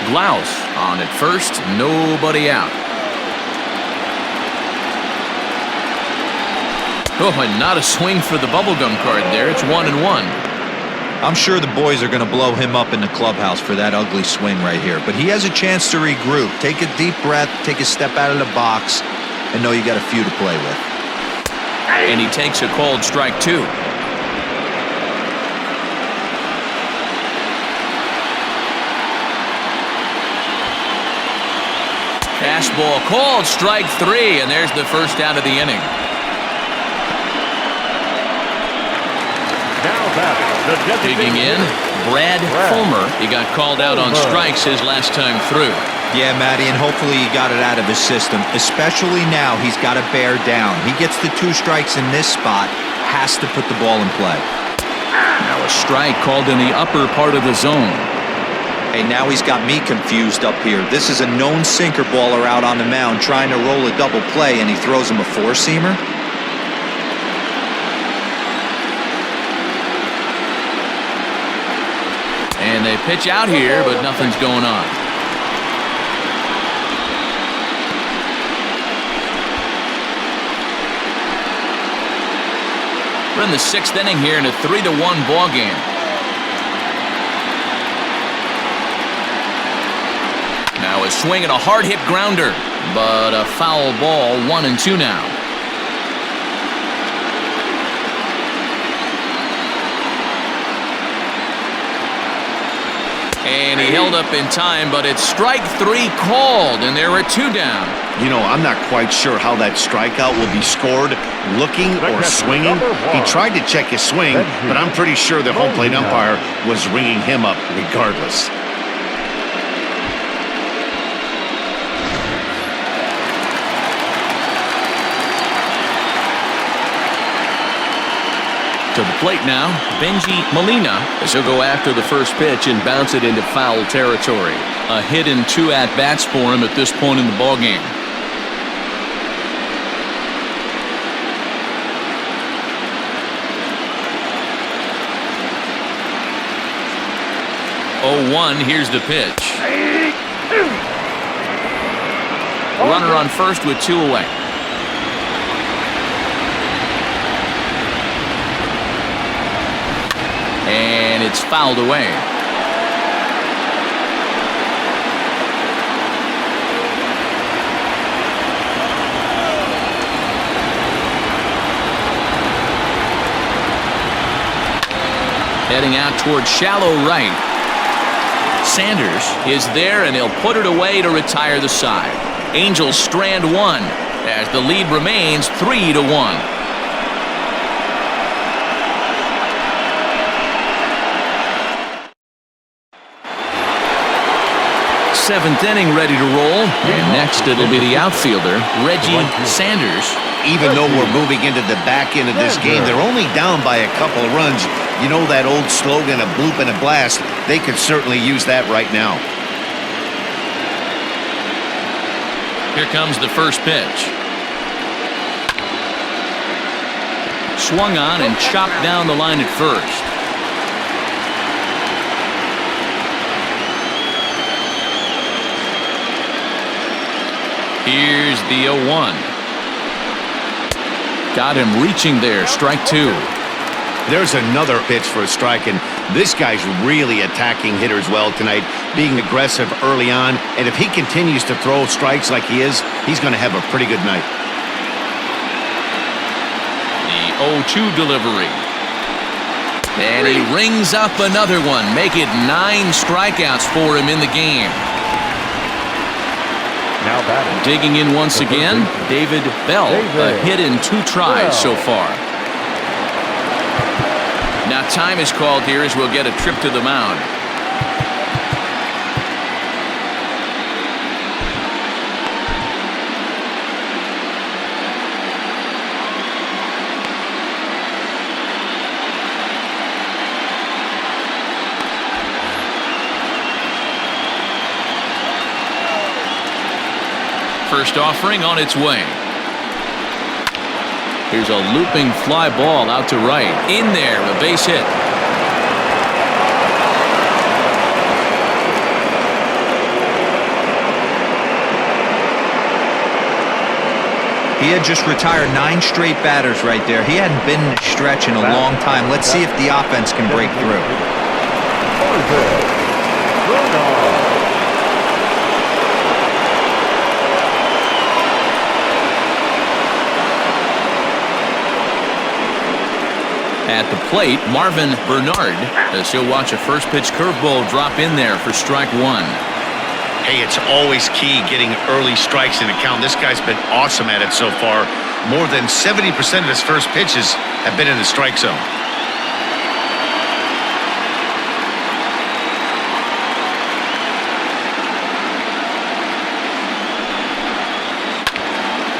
Glaus on at first, nobody out. Oh, and not a swing for the bubblegum card there. It's 1-1. I'm sure the boys are going to blow him up in the clubhouse for that ugly swing right here. But he has a chance to regroup. Take a deep breath, take a step out of the box, and know you got a few to play with. And he takes a called strike 2. Fastball called strike 3, and there's the first out of the inning. Digging in, Brad Fulmer. He got called out on strikes his last time through. Yeah, Matty, and hopefully he got it out of his system. Especially now, he's got to bear down. He gets the 2 strikes in this spot, has to put the ball in play. Now a strike called in the upper part of the zone. Hey, now he's got me confused up here. This is a known sinker baller out on the mound trying to roll a double play, and he throws him a 4-seamer? And they pitch out here, but nothing's going on. We're in the 6th inning here in a 3-1 ball game. Now a swing and a hard hit grounder, but a foul ball. 1-2 now. And he held up in time, but it's strike 3 called, and there are 2 down. You know, I'm not quite sure how that strikeout will be scored, looking or swinging. He tried to check his swing, but I'm pretty sure the home plate umpire was ringing him up regardless. To the plate now, Benji Molina, as he'll go after the first pitch and bounce it into foul territory. A hit and 2 at-bats for him at this point in the ballgame. Oh, 1, here's the pitch. Runner on first with 2 away. And it's fouled away. Heading out towards shallow right. Sanders is there, and he'll put it away to retire the side. Angels strand 1 as the lead remains 3-1. 7th inning ready to roll. And next it'll be the outfielder, Reggie Sanders. Even though we're moving into the back end of this game, they're only down by a couple of runs. You know that old slogan, a bloop and a blast? They could certainly use that right now. Here comes the first pitch. Swung on and chopped down the line at first. Here's the 0-1. Got him reaching there, strike 2. There's another pitch for a strike, and this guy's really attacking hitters well tonight, being aggressive early on, and if he continues to throw strikes like he is, he's going to have a pretty good night. The 0-2 delivery. And he rings up another one, make it 9 strikeouts for him in the game. Now batting. Digging in once again, David Bell. A hit in 2 tries so far. Now time is called here as we'll get a trip to the mound. First offering on its way. Here's a looping fly ball out to right. In there, a base hit. He had just retired 9 straight batters right there. He hadn't been in a stretch in a long time. Let's see if the offense can break through. At the plate, Marvin Bernard, as he'll watch a first pitch curveball drop in there for strike 1. Hey, it's always key getting early strikes in a count. This guy's been awesome at it so far. More than 70% of his first pitches have been in the strike zone.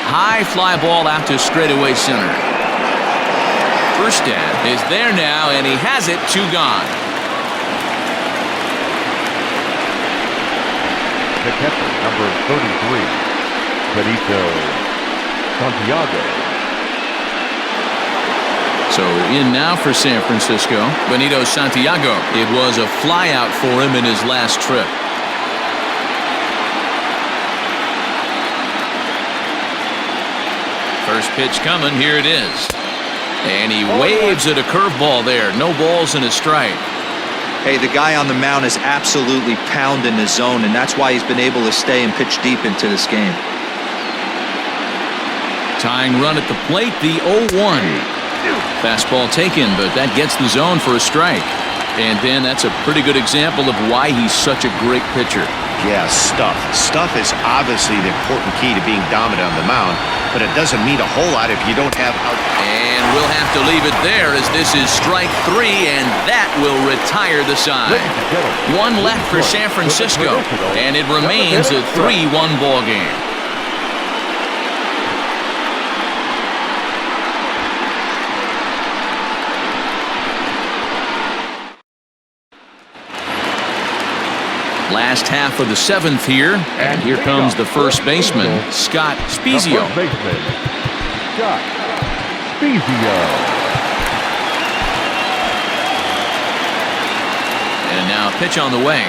High fly ball out to straightaway center. Erstad is there now, and he has it. 2 gone. The catcher, number 33, Benito Santiago. So in now for San Francisco, Benito Santiago. It was a flyout for him in his last trip. First pitch coming. Here it is. And he waves at a curveball there. No balls and a strike. Hey, the guy on the mound is absolutely pounding the zone, and that's why he's been able to stay and pitch deep into this game. Tying run at the plate, the 0-1. Fastball taken, but that gets the zone for a strike. And then that's a pretty good example of why he's such a great pitcher. Yeah, stuff. Stuff is obviously the important key to being dominant on the mound, but it doesn't mean a whole lot if you don't have out. And we'll have to leave it there as this is strike 3, and that will retire the side. One left for San Francisco, and it remains a 3-1 ball game. Last half of the 7th here, and here comes the first baseman, Scott Spezio. Scott Spezio. And now a pitch on the way.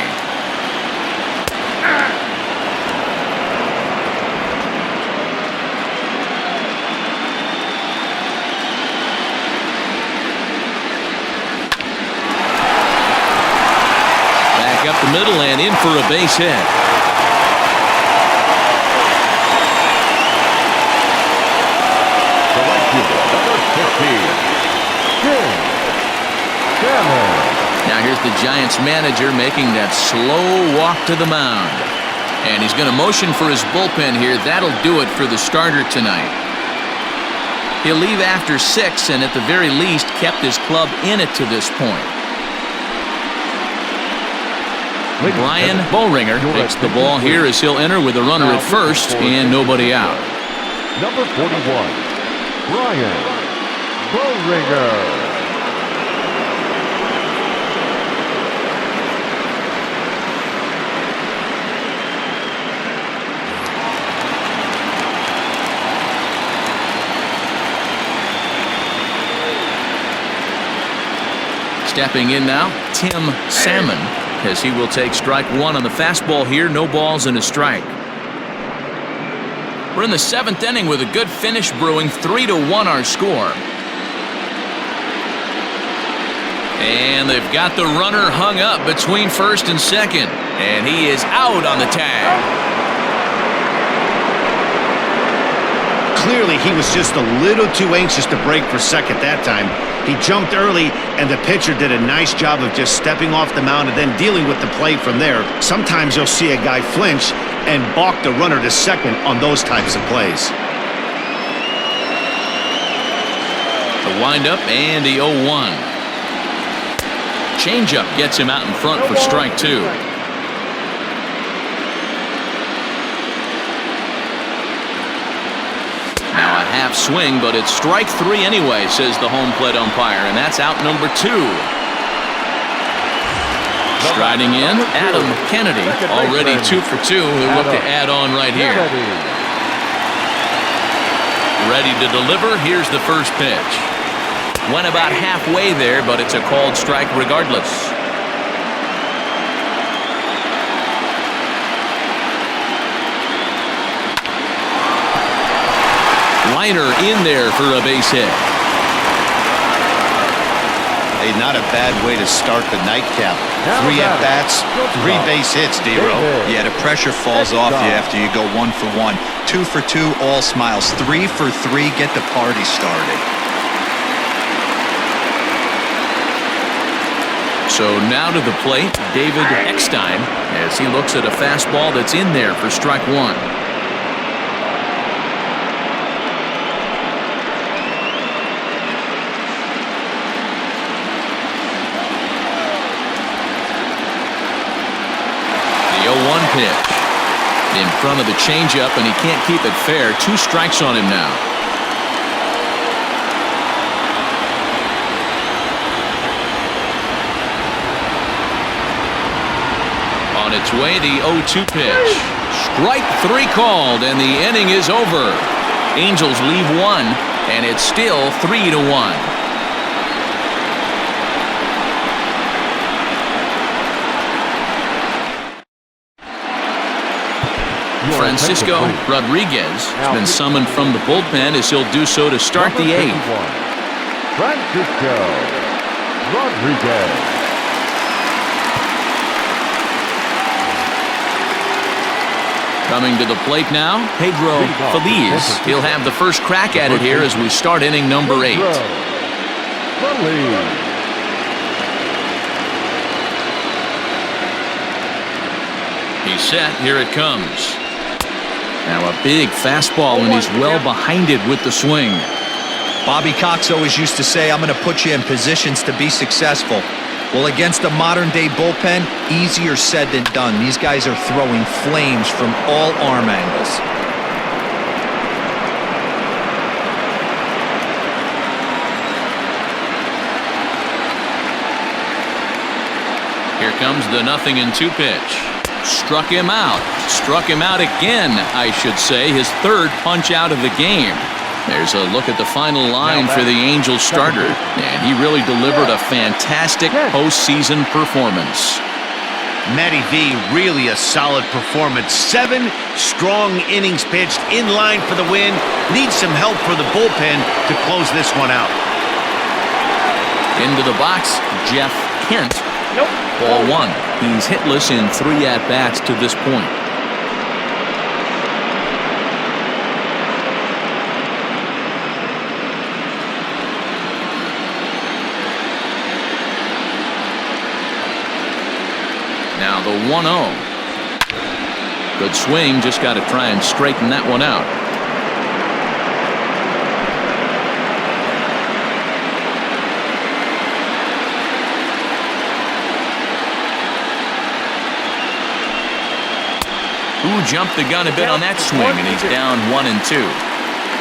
Up the middle and in for a base hit. The right fielder, number 15, Jim Shannon. Now here's the Giants manager making that slow walk to the mound. And he's going to motion for his bullpen here. That'll do it for the starter tonight. He'll leave after 6 and at the very least kept his club in it to this point. Brian Boehringer takes the ball here as he'll enter with a runner at first and nobody out. Number 41, Brian Boehringer. Stepping in now, Tim Salmon, as he will take strike 1 on the fastball here. No balls and a strike. We're in the 7th inning with a good finish brewing. 3-1 our score. And they've got the runner hung up between first and second. And he is out on the tag. Clearly, he was just a little too anxious to break for second that time. He jumped early, and the pitcher did a nice job of just stepping off the mound and then dealing with the play from there. Sometimes you'll see a guy flinch and balk the runner to second on those types of plays. The windup and the 0-1. Changeup gets him out in front for strike 2. Now a half swing, but it's strike 3 anyway, says the home plate umpire, and that's out number 2. Striding in, Adam Kennedy, already 2 for 2. He'll look to add on right here. Ready to deliver. Here's the first pitch. Went about halfway there, but it's a called strike regardless. Liner in there for a base hit. Hey, not a bad way to start the nightcap. 3 at-bats, 3 base hits, D-Row. Yeah, the pressure falls off you after you go 1 for 1. 2 for 2, all smiles. 3 for 3, get the party started. So now to the plate, David Eckstein, as he looks at a fastball that's in there for strike 1. The 0-1 pitch. In front of the changeup, and he can't keep it fair. 2 strikes on him now. On its way, the 0-2 pitch. Strike 3 called, and the inning is over. Angels leave 1, and it's still 3-1. Francisco Rodriguez has been summoned from the bullpen as he'll do so to start the 8th. Francisco Rodriguez. Coming to the plate now, Pedro Feliz. He'll have the first crack at it here as we start inning number 8. He's set. Here it comes. Now a big fastball, and he's well behind it with the swing. Bobby Cox always used to say, I'm going to put you in positions to be successful. Well, against a modern-day bullpen, easier said than done. These guys are throwing flames from all arm angles. Here comes the 0-2 pitch. Struck him out. Struck him out again, I should say. His third punch out of the game. There's a look at the final line for the Angels starter. And he really delivered a fantastic postseason performance. Matty V, really a solid performance. 7 strong innings pitched, in line for the win. Needs some help for the bullpen to close this one out. Into the box, Jeff Kent. Ball 1. He's hitless in 3 at-bats to this point. Now the 1-0. Good swing, just got to try and straighten that one out. Ooh, jumped the gun a bit on that swing, and he's down 1-2.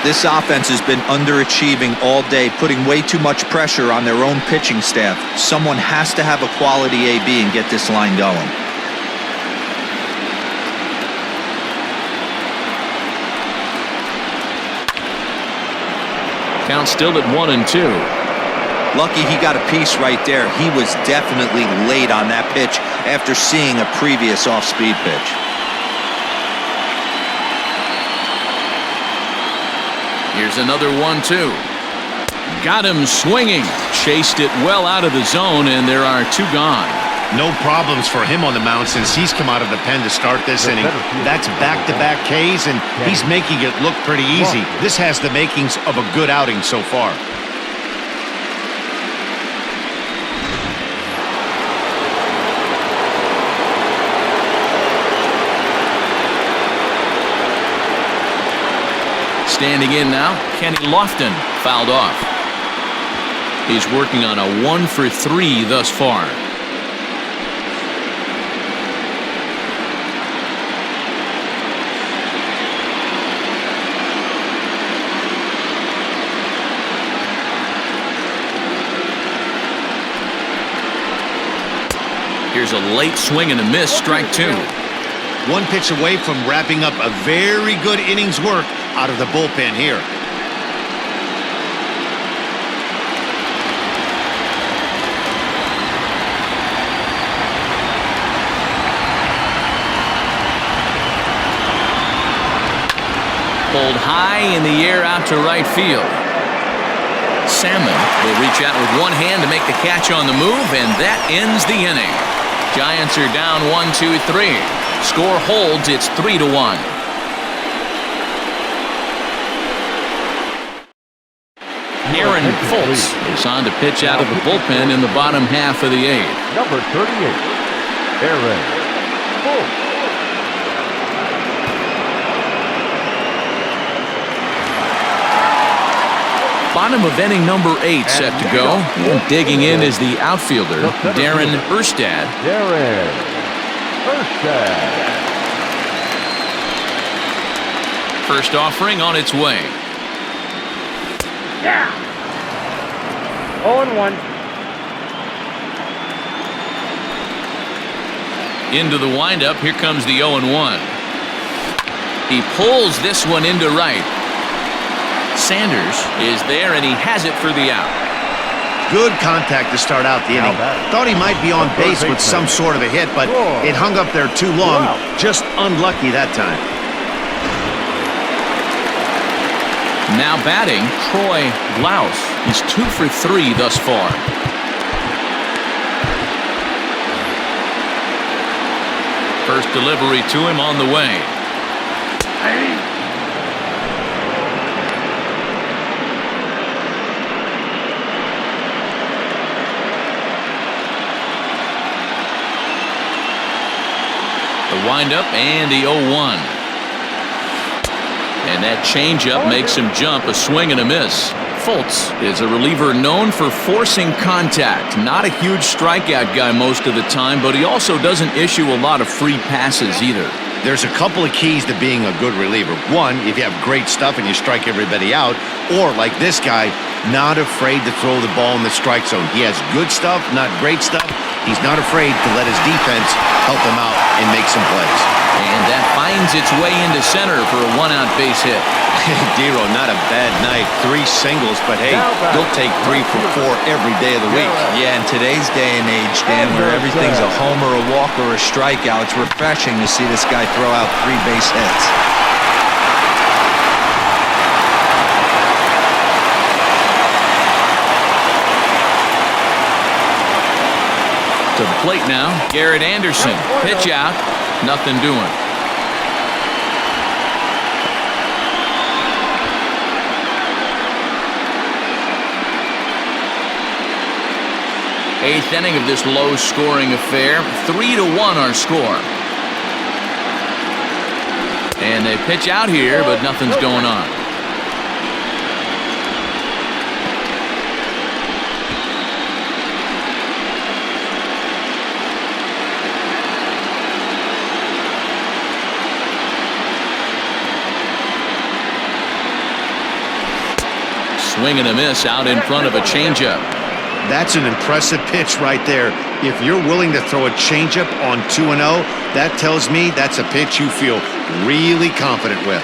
This offense has been underachieving all day, putting way too much pressure on their own pitching staff. Someone has to have a quality AB and get this line going. Count still at 1-2. Lucky he got a piece right there. He was definitely late on that pitch after seeing a previous off-speed pitch. Here's another 1-2. Got him swinging. Chased it well out of the zone, and there are 2 gone. No problems for him on the mound since he's come out of the pen to start this inning. That's back-to-back Ks, and he's making it look pretty easy. This has the makings of a good outing so far. Standing in now, Kenny Lofton fouled off. He's working on a 1 for 3 thus far. Here's a late swing and a miss, strike 2. 1 pitch away from wrapping up a very good innings work out of the bullpen here. Pulled high in the air out to right field. Salmon will reach out with one hand to make the catch on the move, and that ends the inning. Giants are down 1-2-3. Score holds, it's 3-1. Aaron Fultz is on to pitch out of the bullpen in the bottom half of the 8th. Number 38, Aaron Fultz. Bottom of inning number 8 set to go. And digging in is the outfielder, Darren Erstad. First offering on its way. 0-1. Into the windup, here comes the 0-1. He pulls this one into right. Sanders is there, and he has it for the out. Good contact to start out the inning. Thought he might be on base with some sort of a hit, but it hung up there too long. Just unlucky that time. Now batting, Troy Glaus. He's 2 for 3 thus far. First delivery to him on the way. The windup and the 0-1. And that changeup makes him jump, a swing and a miss. Fultz is a reliever known for forcing contact. Not a huge strikeout guy most of the time, but he also doesn't issue a lot of free passes either. There's a couple of keys to being a good reliever. One, if you have great stuff and you strike everybody out, or like this guy, not afraid to throw the ball in the strike zone. He has good stuff, not great stuff. He's not afraid to let his defense help him out and make some plays. And that finds its way into center for a one-out base hit. Dero, not a bad night. 3 singles, but hey, you'll take 3 for 4 every day of the week. Yeah, in today's day and age, Dan, where everything's a homer, a walk, or a strikeout, it's refreshing to see this guy throw out 3 base hits. To the plate now, Garrett Anderson. Pitch out, nothing doing. Eighth inning of this low-scoring affair. 3-1 our score. And they pitch out here, but nothing's going on. Swing and a miss out in front of a changeup. That's an impressive pitch right there. If you're willing to throw a changeup on 2-0, that tells me that's a pitch you feel really confident with.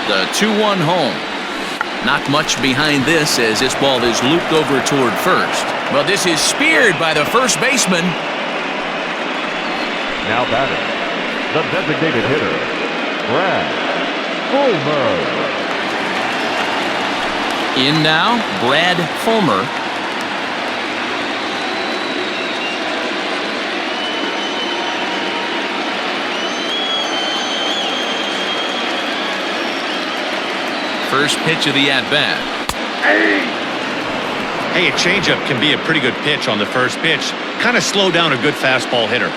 The 2-1 home. Not much behind this as this ball is looped over toward first. But this is speared by the first baseman. Now batting, the designated hitter, Brad Fulmer. In now, Brad Fulmer. First pitch of the at-bat. Hey, a changeup can be a pretty good pitch on the first pitch. Kind of slow down a good fastball hitter.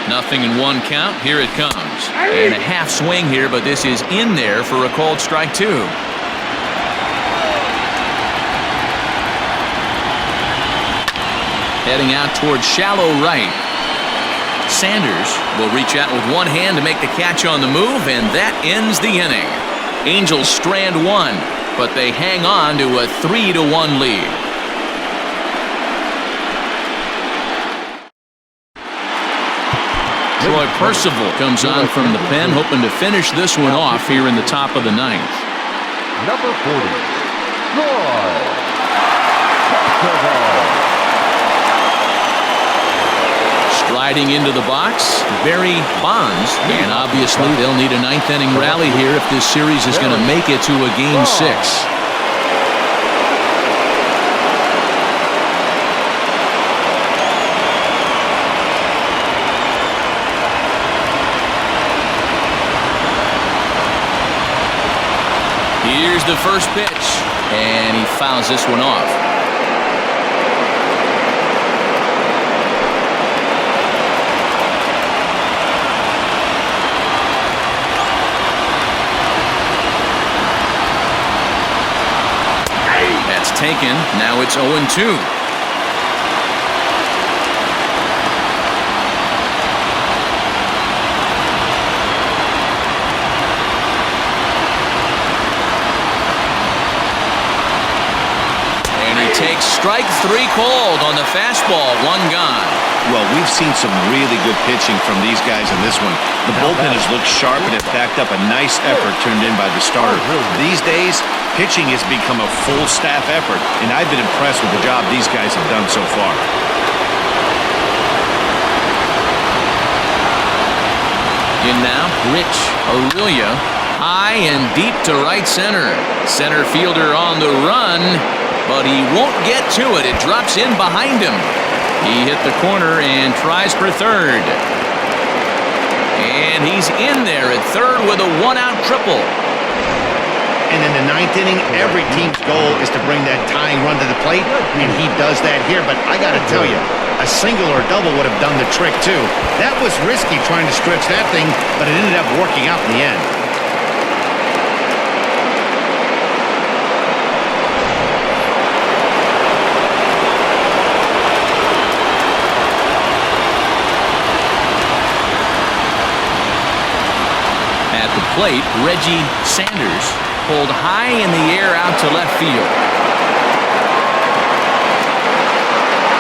Nothing in 1 count. Here it comes. And a half swing here, but this is in there for a called strike 2. Heading out towards shallow right. Sanders will reach out with one hand to make the catch on the move, and that ends the inning. Angels strand 1, but they hang on to a 3-1 lead. Troy Percival comes on from the pen, hoping to finish this one off here in the top of the 9th. Number 40, Troy Percival. Striding into the box, Barry Bonds, and obviously they'll need a 9th inning rally here if this series is going to make it to a Game 6. Here's the first pitch, and he fouls this one off. That's taken. Now it's 0-2. Takes strike 3 called on the fastball, 1 gone. Well, we've seen some really good pitching from these guys in this one. The bullpen has looked sharp and it backed up a nice effort turned in by the starter. These days, pitching has become a full staff effort, and I've been impressed with the job these guys have done so far. In now, Rich Aurelia, high and deep to right center. Center fielder on the run, but he won't get to it. It drops in behind him. He hit the corner and tries for third. And he's in there at third with a one-out triple. And in the ninth inning, every team's goal is to bring that tying run to the plate, and he does that here. But I got to tell you, a single or a double would have done the trick, too. That was risky trying to stretch that thing, but it ended up working out in the end. At the plate, Reggie Sanders pulled high in the air out to left field.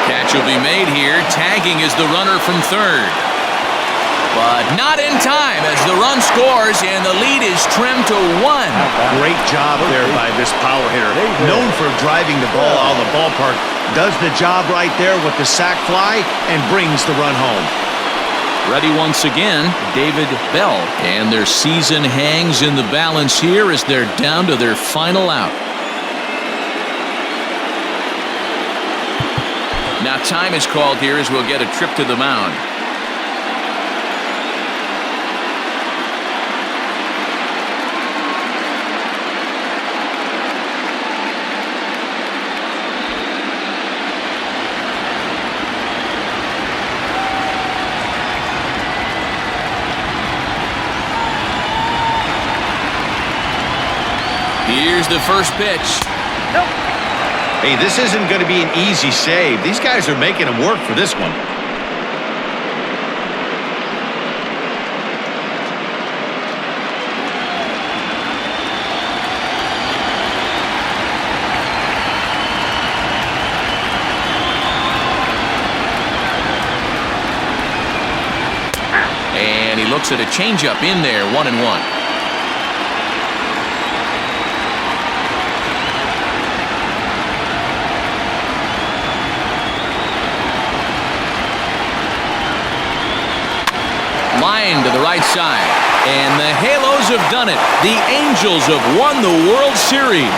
Catch will be made here. Tagging is the runner from third. But not in time as the run scores and the lead is trimmed to 1. Great job there by this power hitter. Known for driving the ball out of the ballpark. Does the job right there with the sac fly and brings the run home. Ready once again, David Bell. And their season hangs in the balance here as they're down to their final out. Now time is called here as we'll get a trip to the mound. Here's the first pitch. Hey, this isn't going to be an easy save. These guys are making them work for this one. And he looks at a changeup in there, 1-1. Line to the right side. And the Halos have done it. The Angels have won the World Series.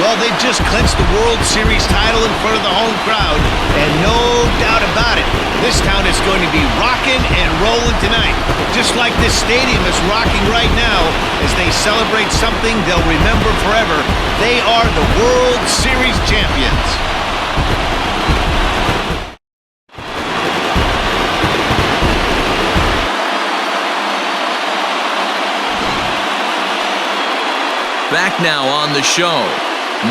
Well, they just clinched the World Series title in front of the home crowd, and no doubt about it, this town is going to be rocking and rolling tonight, just like this stadium is rocking right now as they celebrate something they'll remember forever. They are the World Series champions. Back now on the show.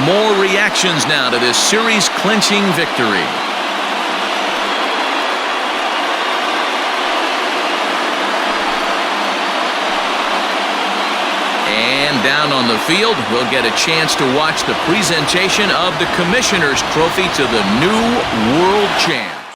More reactions now to this series-clinching victory. And down on the field, we'll get a chance to watch the presentation of the Commissioner's Trophy to the new World Champ.